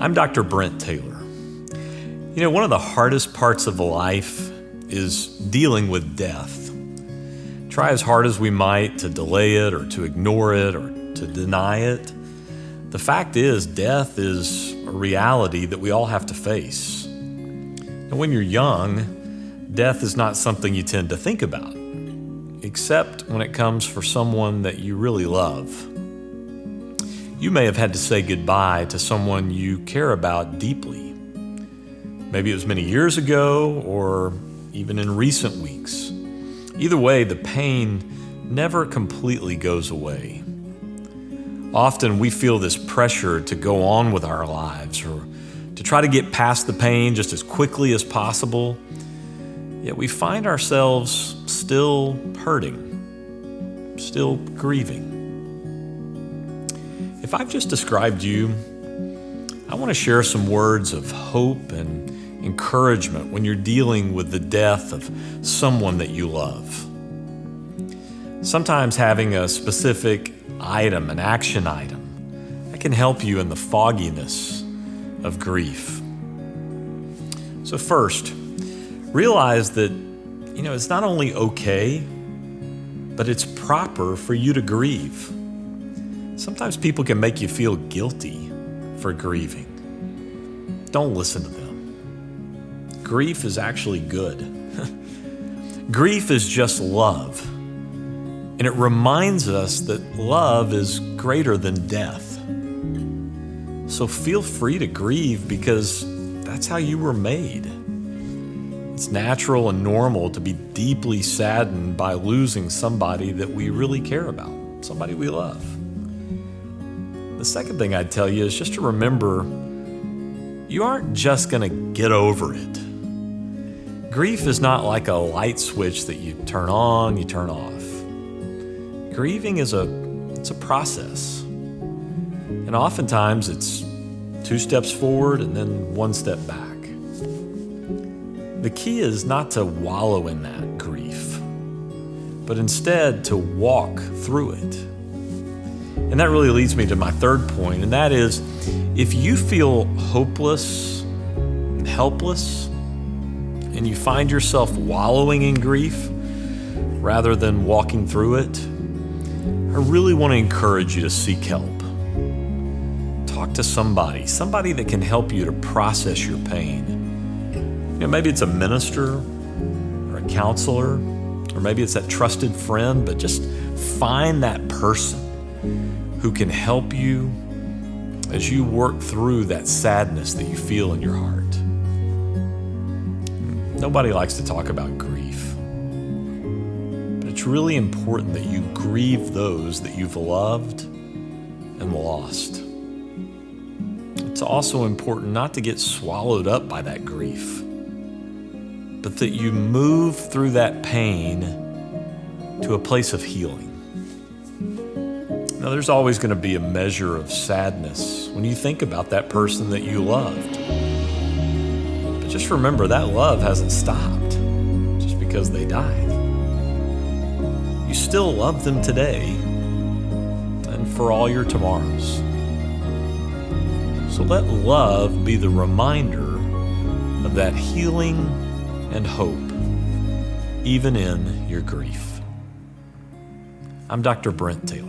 I'm Dr. Brent Taylor. One of the hardest parts of life is dealing with death. Try as hard as we might to delay it or to ignore it or to deny it. The fact is, death is a reality that we all have to face. And when you're young, death is not something you tend to think about, except when it comes for someone that you really love. You may have had to say goodbye to someone you care about deeply. Maybe it was many years ago or even in recent weeks. Either way, the pain never completely goes away. Often we feel this pressure to go on with our lives or to try to get past the pain just as quickly as possible, yet we find ourselves still hurting, still grieving. If I've just described you, I want to share some words of hope and encouragement when you're dealing with the death of someone that you love. Sometimes having a specific item, an action item, that can help you in the fogginess of grief. So first, realize that, it's not only okay, but it's proper for you to grieve. Sometimes people can make you feel guilty for grieving. Don't listen to them. Grief is actually good. Grief is just love. And it reminds us that love is greater than death. So feel free to grieve because that's how you were made. It's natural and normal to be deeply saddened by losing somebody that we really care about, somebody we love. The second thing I'd tell you is just to remember, you aren't just going to get over it. Grief is not like a light switch that you turn on, you turn off. Grieving is it's a process. And oftentimes it's 2 steps forward and then 1 step back. The key is not to wallow in that grief, but instead to walk through it. And that really leads me to my third point, and that is, if you feel hopeless and helpless, and you find yourself wallowing in grief rather than walking through it, I really want to encourage you to seek help. Talk to somebody that can help you to process your pain. Maybe it's a minister or a counselor, or maybe it's that trusted friend, but just find that person who can help you as you work through that sadness that you feel in your heart. Nobody likes to talk about grief, but it's really important that you grieve those that you've loved and lost. It's also important not to get swallowed up by that grief, but that you move through that pain to a place of healing. Now, there's always going to be a measure of sadness when you think about that person that you loved. But just remember, that love hasn't stopped just because they died. You still love them today and for all your tomorrows. So let love be the reminder of that healing and hope, even in your grief. I'm Dr. Brent Taylor.